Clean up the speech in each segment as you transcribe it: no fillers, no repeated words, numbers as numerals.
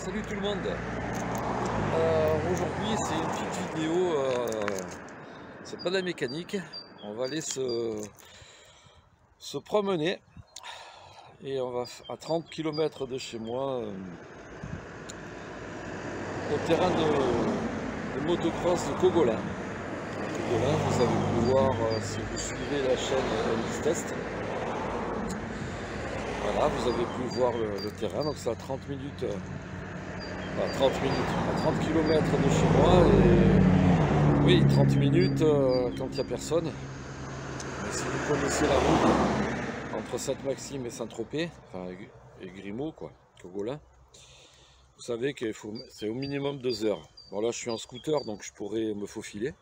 Salut tout le monde. Aujourd'hui c'est une petite vidéo, c'est pas de la mécanique, on va aller se promener et on va à 30 km de chez moi au terrain de motocross de Cogolin. Cogolin, vous avez pu voir si vous suivez la chaîne MX Test. Voilà, vous avez pu voir le terrain, donc c'est à 30 minutes. À 30 km de chez moi, et oui, 30 minutes quand il n'y a personne. Mais si vous connaissez la route entre Sainte-Maxime et Saint-Tropez, enfin et Grimaud, quoi, Cogolin, vous savez que c'est au minimum 2 heures. Bon, là je suis en scooter donc je pourrais me faufiler,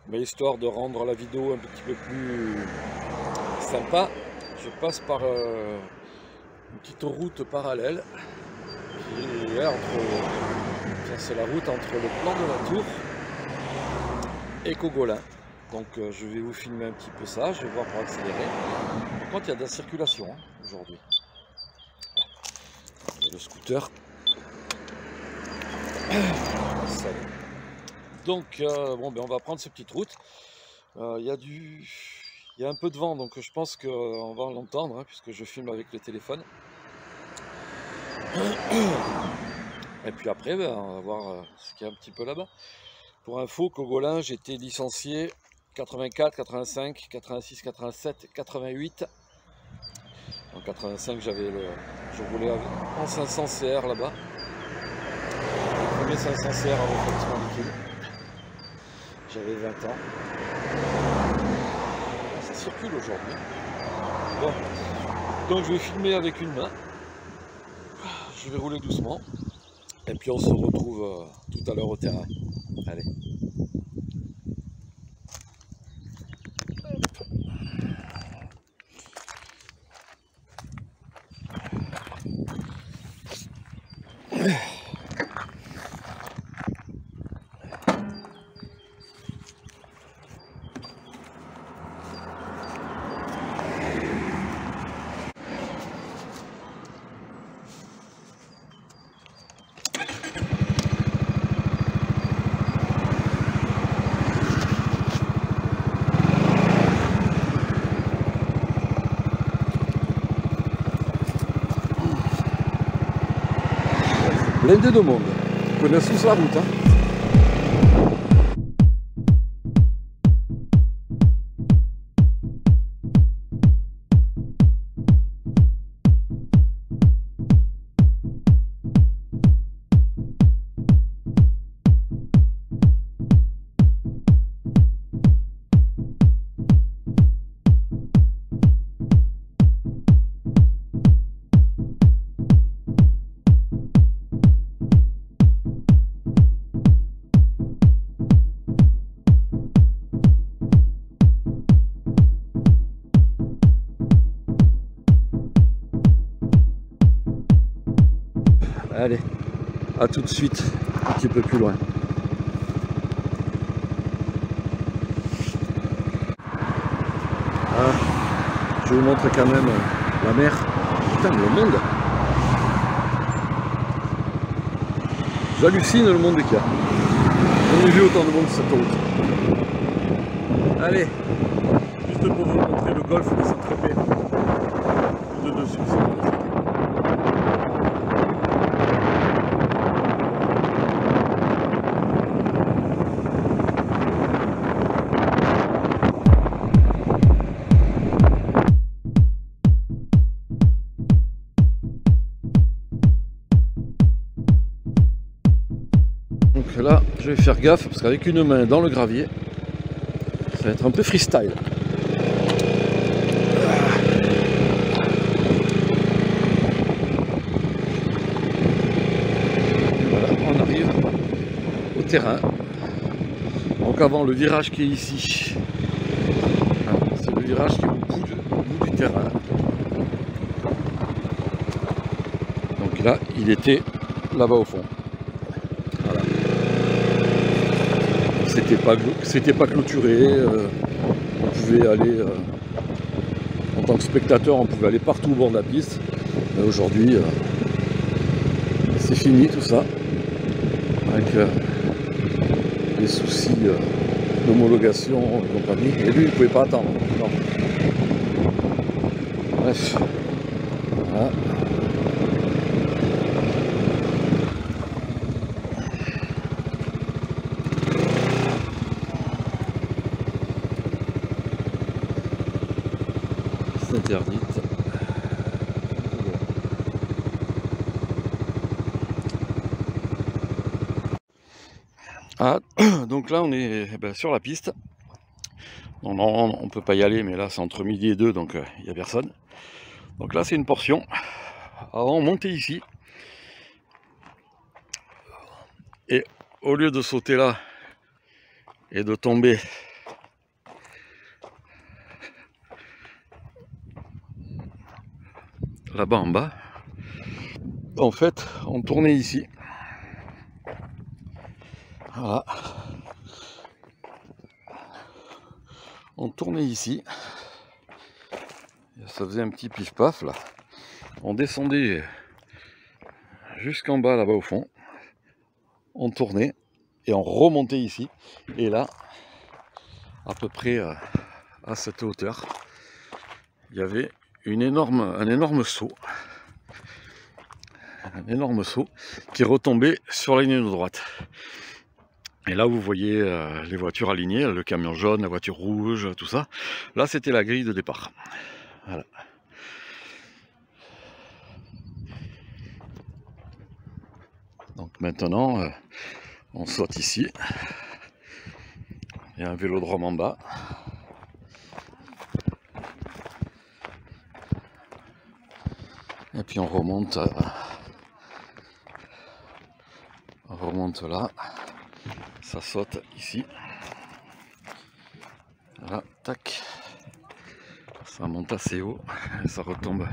mais histoire de rendre la vidéo un petit peu plus sympa, je passe par une petite route parallèle. C'est la route entre le plan de la Tour et Cogolin. Donc je vais vous filmer un petit peu ça, je vais voir pour accélérer. Par contre il y a de la circulation aujourd'hui. Le scooter. Donc bon, ben, on va prendre cette petite route. Il y a un peu de vent, donc je pense qu'on va l'entendre, puisque je filme avec le téléphone. Et puis après, ben, on va voir ce qu'il y a un petit peu là-bas. Pour info, Cogolin, j'étais licencié 84, 85, 86, 87, 88. En 85, je roulais en 500 CR là-bas. Le premier 500 CR à refroidissement liquide. J'avais 20 ans. Ça circule aujourd'hui. Bon. Donc je vais filmer avec une main. Je vais rouler doucement. Et puis on se retrouve tout à l'heure au terrain. Allez. Blindé de monde. Ils connaissent tous la route. Allez, à tout de suite, un petit peu plus loin. Ah, je vous montre quand même la mer. Putain, le monde. J'hallucine le monde qu'il y a. On a vu autant de monde sur cette route. Allez, juste pour vous montrer le golfe de Saint-Tropez. De dessus, c'est magnifique. Donc là, je vais faire gaffe parce qu'avec une main dans le gravier, ça va être un peu freestyle. Voilà, on arrive au terrain. Donc avant le virage qui est ici, c'est le virage qui est au bout du terrain. Donc là, il était là-bas au fond. C'était pas clôturé, on pouvait aller, en tant que spectateur, on pouvait aller partout au bord de la piste. Mais aujourd'hui, c'est fini tout ça, avec les soucis d'homologation et compagnie. Et lui, il ne pouvait pas attendre. Non. Bref. Voilà. C'est interdite. Ah, donc là on est sur la piste. Non, on peut pas y aller, mais là c'est entre midi et 2, donc il n'y a personne. Donc là c'est une portion. Alors on montait ici. Et au lieu de sauter là et de tomber là-bas en bas, en fait on tournait ici. Voilà. On tournait ici. Ça faisait un petit pif-paf là. On descendait jusqu'en bas là-bas au fond. On tournait et on remontait ici. Et là, à peu près à cette hauteur, il y avait un énorme saut. Un énorme saut qui retombait sur la ligne de droite. Et là, vous voyez les voitures alignées, le camion jaune, la voiture rouge, tout ça. Là, c'était la grille de départ. Voilà. Donc maintenant, on saute ici. Il y a un vélodrome en bas. Et puis on remonte là. Ça saute ici. Voilà, tac. Ça monte assez haut. Et ça retombe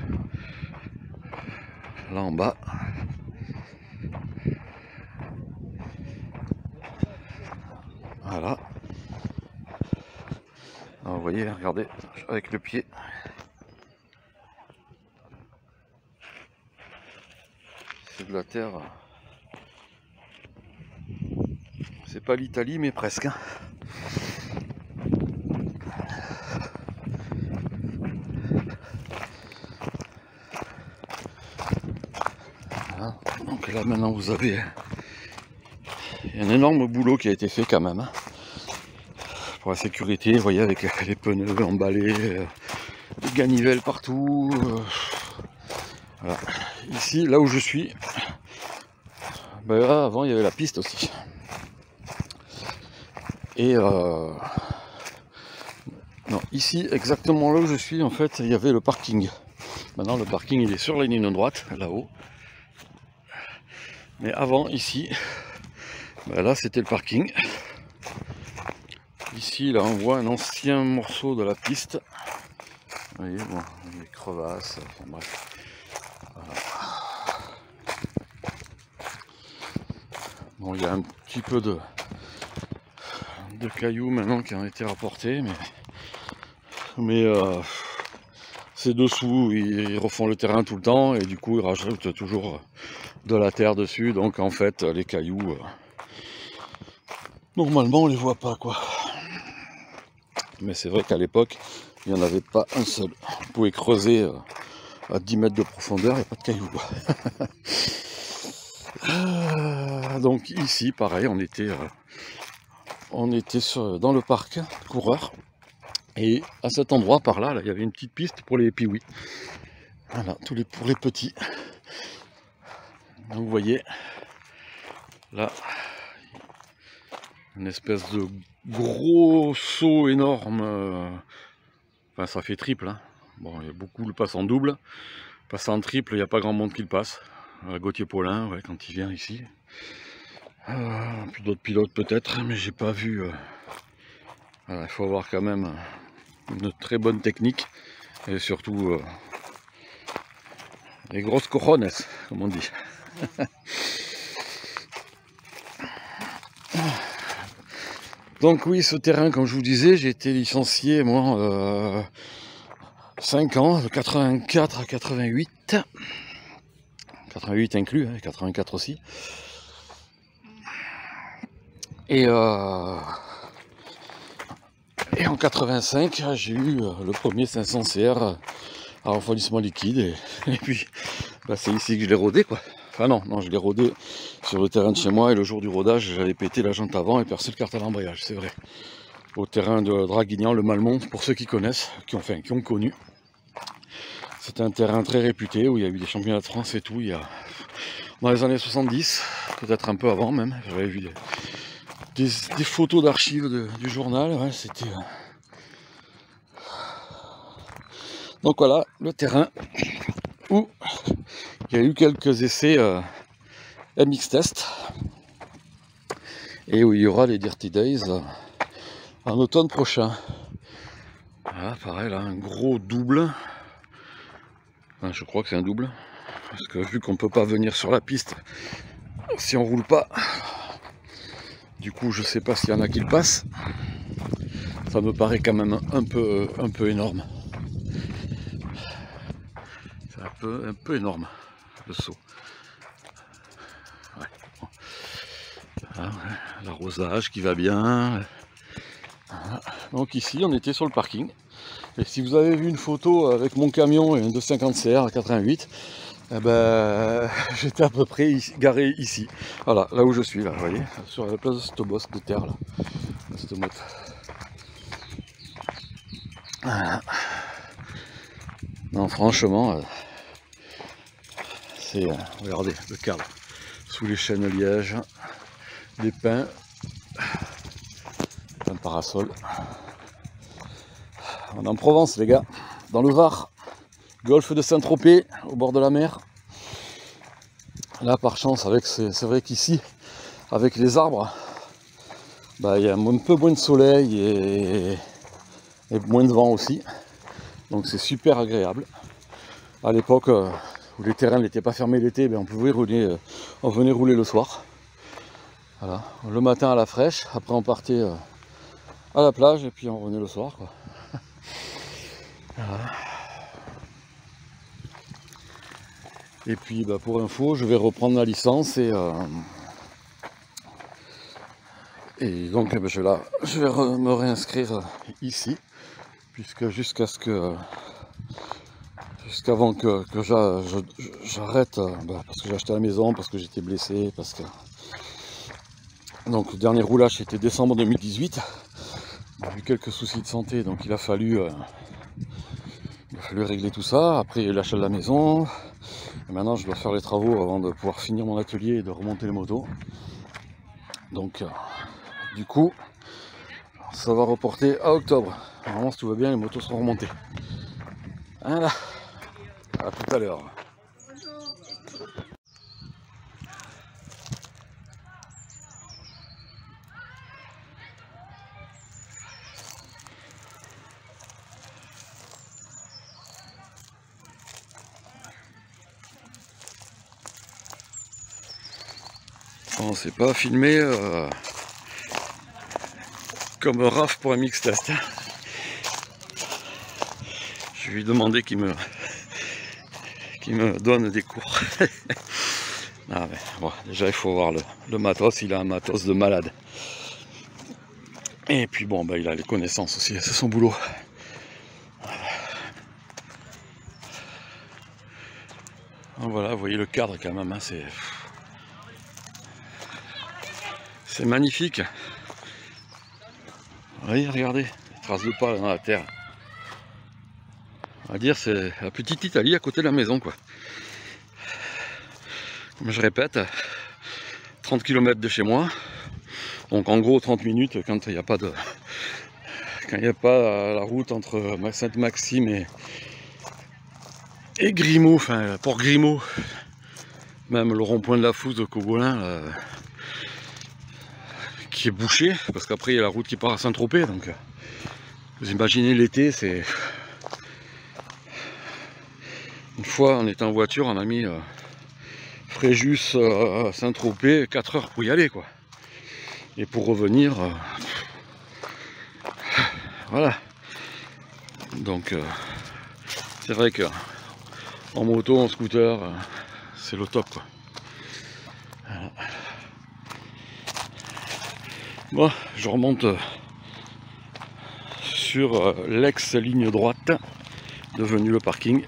là en bas. Voilà. Alors, vous voyez, regardez, avec le pied. C'est de la terre. C'est pas l'Italie, mais presque. Voilà. Donc là maintenant vous avez un énorme boulot qui a été fait quand même. Pour la sécurité, vous voyez, avec les pneus emballés, les ganivelles partout. Voilà. Ici, là où je suis, là, avant il y avait la piste aussi. Et non, ici, exactement là où je suis, en fait, il y avait le parking. Maintenant, le parking, il est sur la ligne droite, là-haut. Mais avant, ici, là, c'était le parking. Ici, là, on voit un ancien morceau de la piste. Vous voyez, bon, les crevasses, enfin bref. Voilà. Bon, il y a un petit peu de cailloux maintenant qui ont été rapportés, mais c'est dessous, ils refont le terrain tout le temps, et du coup, ils rajoutent toujours de la terre dessus, donc en fait, les cailloux, normalement, on les voit pas, quoi. Mais c'est vrai qu'à l'époque, il n'y en avait pas un seul. Vous pouvez creuser à 10 mètres de profondeur, il n'y a pas de cailloux. Donc ici, pareil, on était dans le parc coureur. Et à cet endroit, par là, il y avait une petite piste pour les piouis. Voilà, pour les petits. Donc vous voyez, là, une espèce de gros saut énorme. Enfin, ça fait triple. Hein. Bon, il y a beaucoup le passent en double. Passe en triple, il n'y a pas grand monde qui le passe. Gauthier Paulin, ouais, quand il vient ici. Puis d'autres pilotes peut-être, mais j'ai pas vu. Voilà, il faut avoir quand même une très bonne technique. Et surtout, les grosses cojones, comme on dit. Donc oui, ce terrain, comme je vous disais, j'ai été licencié, moi, 5 ans, de 84 à 88. 88 inclus, hein, 84 aussi. Et en 85, j'ai eu le premier 500 CR à refroidissement liquide. Et puis, bah, c'est ici que je l'ai rodé, quoi. Enfin non, je l'ai rodé sur le terrain de chez moi. Et le jour du rodage, j'avais pété la jante avant et percé le cartel d'embrayage, c'est vrai. Au terrain de Draguignan, le Malmont, pour ceux qui connaissent, qui ont connu. C'est un terrain très réputé où il y a eu des championnats de France et tout. Dans les années 70, peut-être un peu avant même, j'avais vu des photos d'archives du journal. Ouais, c'était. Donc voilà, le terrain où il y a eu quelques essais MX Test et où il y aura les Dirty Days en automne prochain. Voilà, pareil là, un gros double. Enfin, je crois que c'est un double. Parce que vu qu'on peut pas venir sur la piste si on roule pas, du coup je sais pas s'il y en a qui le passent. Ça me paraît quand même un peu énorme. C'est un peu énorme le saut. Ouais. Voilà, l'arrosage qui va bien. Voilà. Donc ici on était sur le parking. Et si vous avez vu une photo avec mon camion et un 250 CR à 88, eh ben, j'étais à peu près garé ici. Voilà, là où je suis, là, vous voyez, sur la place de cette bosse de terre, là. Cette motte. Voilà. Non, franchement, c'est, regardez, le cadre, sous les chênes liège, des pins, un parasol. On est en Provence, les gars, dans le Var, golfe de Saint-Tropez, au bord de la mer. Là, par chance, c'est vrai qu'ici, avec les arbres, bah, il y a un peu moins de soleil et moins de vent aussi. Donc c'est super agréable. À l'époque où les terrains n'étaient pas fermés l'été, ben, on pouvait rouler, on venait rouler le soir. Voilà. Le matin à la fraîche, après on partait à la plage et puis on revenait le soir, quoi. Voilà. Et puis bah, pour info, je vais reprendre la licence et donc je vais me réinscrire ici, puisque jusqu'avant que j'arrête, parce que j'ai acheté la maison, parce que j'étais blessé, parce que donc le dernier roulage c'était décembre 2018. J'ai eu quelques soucis de santé, donc il a fallu régler tout ça. Après il y a eu l'achat de la maison. Et maintenant je dois faire les travaux avant de pouvoir finir mon atelier et de remonter les motos. Donc du coup ça va reporter à octobre. Normalement si tout va bien les motos seront remontées. Voilà. À tout à l'heure. On s'est pas filmé comme Raph pour un mix test. Je vais lui demander qu'il me donne des cours. Ah mais, bon, déjà il faut voir le matos, il a un matos de malade. Et puis bon, bah, il a les connaissances aussi, c'est son boulot. Donc voilà, vous voyez le cadre quand même, hein, c'est magnifique. Oui, regardez, traces de pas dans la terre. On va dire c'est la petite Italie à côté de la maison, quoi. Comme je répète, 30 km de chez moi. Donc en gros 30 minutes quand il n'y a pas la route entre Sainte-Maxime et Grimaud, enfin Port Grimaud, même le rond-point de la Fousse de Cogolin qui est bouché, parce qu'après il y a la route qui part à Saint-Tropez, donc vous imaginez l'été, c'est... Une fois on était en voiture, on a mis Fréjus Saint-Tropez 4 heures pour y aller, quoi. Et pour revenir, voilà. Donc c'est vrai que en moto, en scooter, c'est le top, quoi. Voilà. Bon, je remonte sur l'ex-ligne droite, devenue le parking.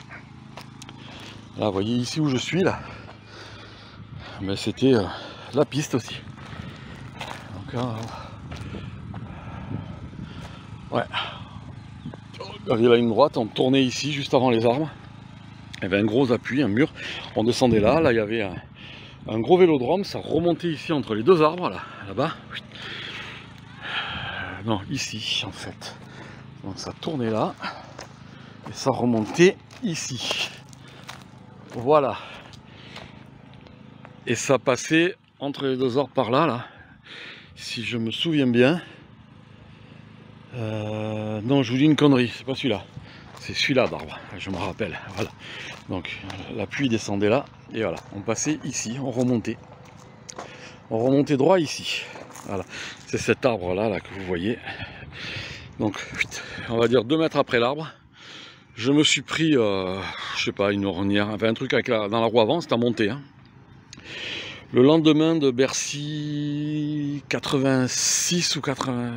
Là, vous voyez ici où je suis, là, mais c'était la piste aussi. Donc, ouais. Regardez la ligne droite, on tournait ici, juste avant les arbres. Il y avait un gros appui, un mur. On descendait là, là il y avait un gros vélodrome, ça remontait ici entre les deux arbres, là-bas. Non, ici en fait. Donc ça tournait là et ça remontait ici. Voilà. Et ça passait entre les deux arbres par là, là. Si je me souviens bien. Non, je vous dis une connerie, c'est pas celui-là. C'est celui-là d'arbre, je me rappelle. Voilà. Donc la pluie descendait là et voilà. On passait ici, on remontait. On remontait droit ici. Voilà. C'est cet arbre-là là, que vous voyez. Donc, on va dire 2 mètres après l'arbre, je me suis pris, je sais pas, une ornière, enfin un truc avec dans la roue avant, c'était à monter. Hein. Le lendemain de Bercy 86 ou 80...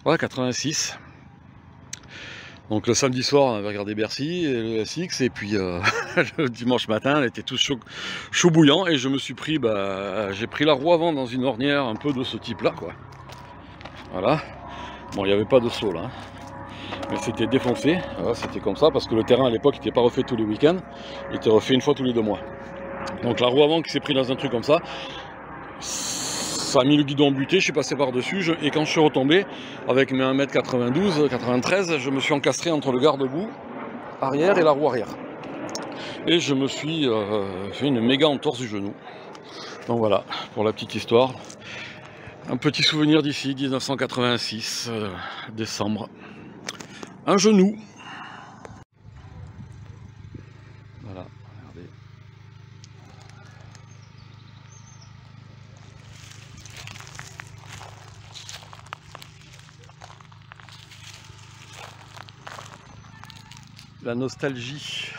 Ouais, 86. Donc le samedi soir, on avait regardé Bercy et le SX, et puis le dimanche matin, elle était tout chaud bouillant, et je me suis pris, j'ai pris la roue avant dans une ornière un peu de ce type-là, quoi. Voilà. Bon, il n'y avait pas de saut là, mais c'était défoncé, voilà, c'était comme ça, parce que le terrain à l'époque n'était pas refait tous les week-ends, il était refait une fois tous les 2 mois. Donc la roue avant qui s'est pris dans un truc comme ça, ça a mis le guidon buté, je suis passé par-dessus, et quand je suis retombé, avec mes 1m92, 93, je me suis encastré entre le garde-boue arrière et la roue arrière. Et je me suis fait une méga entorse du genou. Donc voilà, pour la petite histoire. Un petit souvenir d'ici, 1986, décembre. Un genou. Voilà, regardez. La nostalgie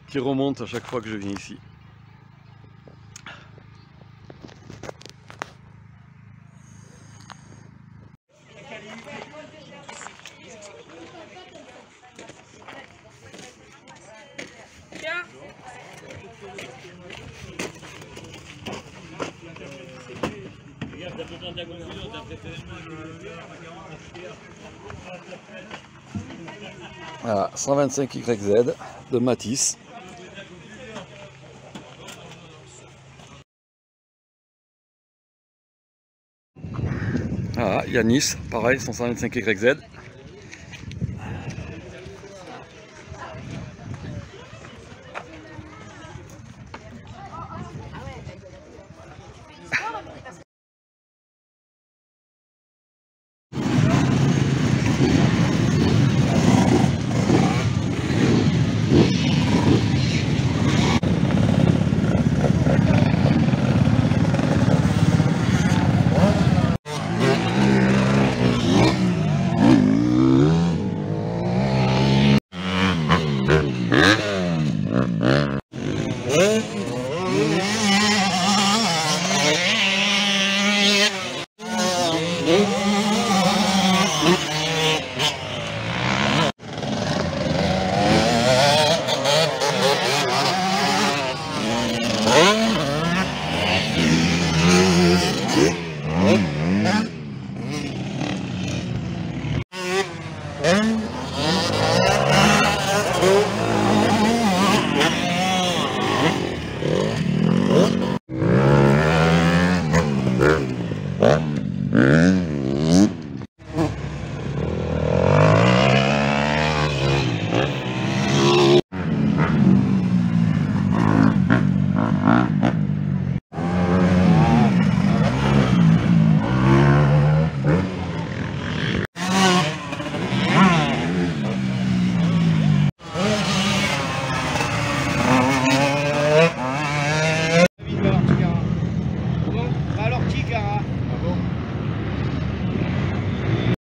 qui remonte à chaque fois que je viens ici. Voilà, 125 YZ de Matisse. Voilà, Yanis, pareil, 125 YZ.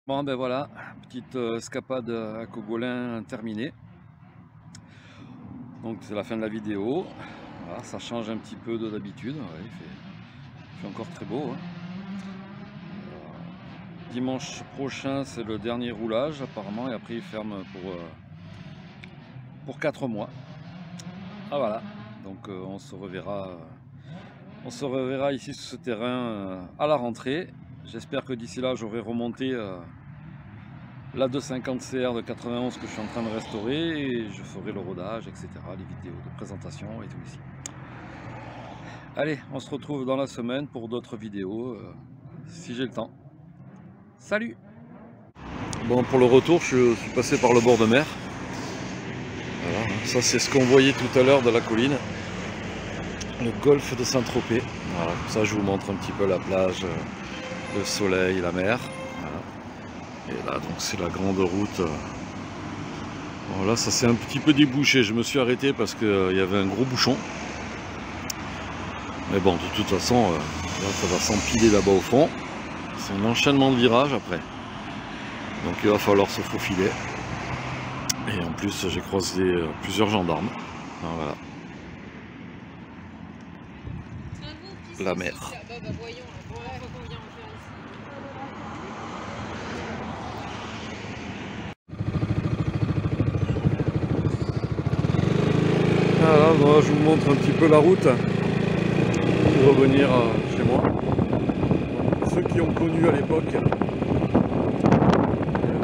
Bon ben voilà, petite escapade à Cogolin terminée. Donc c'est la fin de la vidéo. Voilà, ça change un petit peu de d'habitude. Ouais, il fait encore très beau, hein. Dimanche prochain, c'est le dernier roulage apparemment, et après il ferme pour 4 mois. Ah voilà, donc on se reverra ici sur ce terrain à la rentrée. J'espère que d'ici là j'aurai remonté la 250 CR de 91 que je suis en train de restaurer, et je ferai le rodage, etc., les vidéos de présentation et tout ici. Allez, on se retrouve dans la semaine pour d'autres vidéos, si j'ai le temps. Salut! Bon, pour le retour, je suis passé par le bord de mer. Voilà, ça c'est ce qu'on voyait tout à l'heure de la colline. Le golfe de Saint-Tropez. Voilà, comme ça je vous montre un petit peu la plage, le soleil, la mer. Voilà. Et là donc c'est la grande route. Voilà, ça s'est un petit peu débouché. Je me suis arrêté parce qu'il y avait un gros bouchon. Mais bon, de toute façon, là ça va s'empiler là-bas au fond. C'est un enchaînement de virages après. Donc il va falloir se faufiler. Et en plus j'ai croisé plusieurs gendarmes. Voilà. La mer. Voilà, donc je vous montre un petit peu la route pour revenir chez moi. Donc, ceux qui ont connu à l'époque, il y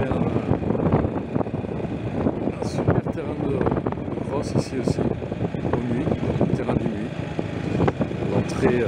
avait un super terrain de cross ici aussi, au nuit, terrain du nuit. L'entrée